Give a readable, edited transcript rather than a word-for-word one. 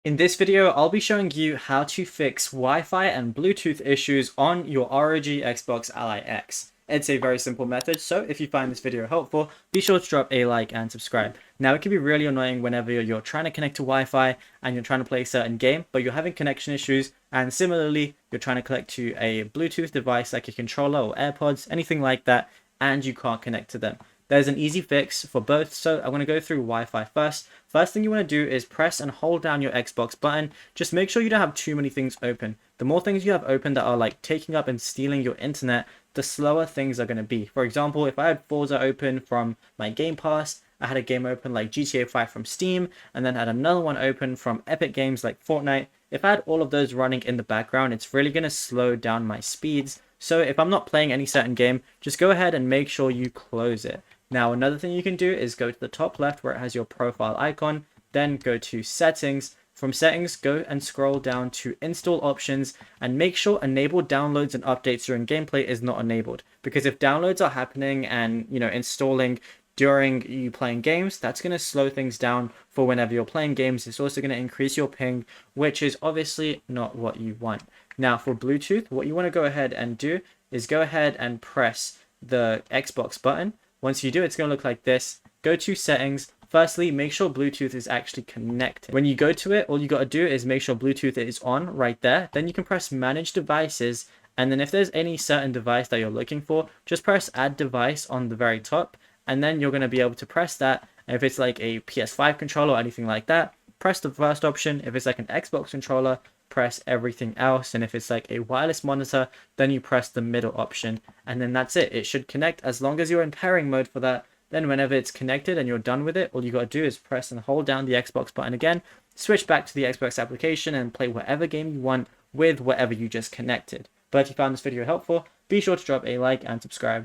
In this video, I'll be showing you how to fix Wi-Fi and Bluetooth issues on your ROG Xbox Ally X. It's a very simple method, so if you find this video helpful, be sure to drop a like and subscribe. Now, it can be really annoying whenever you're trying to connect to Wi-Fi and you're trying to play a certain game, but you're having connection issues, and similarly, you're trying to connect to a Bluetooth device like a controller or AirPods, anything like that, and you can't connect to them. There's an easy fix for both, so I'm going to go through Wi-Fi first. First thing you want to do is press and hold down your Xbox button. Just make sure you don't have too many things open. The more things you have open that are like taking up and stealing your internet, the slower things are going to be. For example, if I had Forza open from my Game Pass, I had a game open like GTA 5 from Steam, and then had another one open from Epic Games like Fortnite. If I had all of those running in the background, it's really going to slow down my speeds. So if I'm not playing any certain game, just go ahead and make sure you close it. Now, another thing you can do is go to the top left where it has your profile icon, then go to settings. From settings, go and scroll down to install options and make sure enable downloads and updates during gameplay is not enabled. Because if downloads are happening and, installing during you playing games, that's going to slow things down for whenever you're playing games. It's also going to increase your ping, which is obviously not what you want. Now, for Bluetooth, what you want to go ahead and do is go ahead and press the Xbox button. Once you do, it's going to look like this. Go to settings. Firstly, make sure Bluetooth is actually connected. When you go to it, all you got to do is make sure Bluetooth is on right there. Then you can press manage devices. And then if there's any certain device that you're looking for, just press add device on the very top. And then you're going to be able to press that. And if it's like a PS5 controller or anything like that, press the first option. If it's like an Xbox controller, press everything else, and if it's like a wireless monitor, then you press the middle option, and then that's it. It should connect as long as you're in pairing mode for that. Then whenever it's connected and you're done with it, all you got to do is press and hold down the Xbox button again, switch back to the Xbox application and play whatever game you want with whatever you just connected. But if you found this video helpful, be sure to drop a like and subscribe.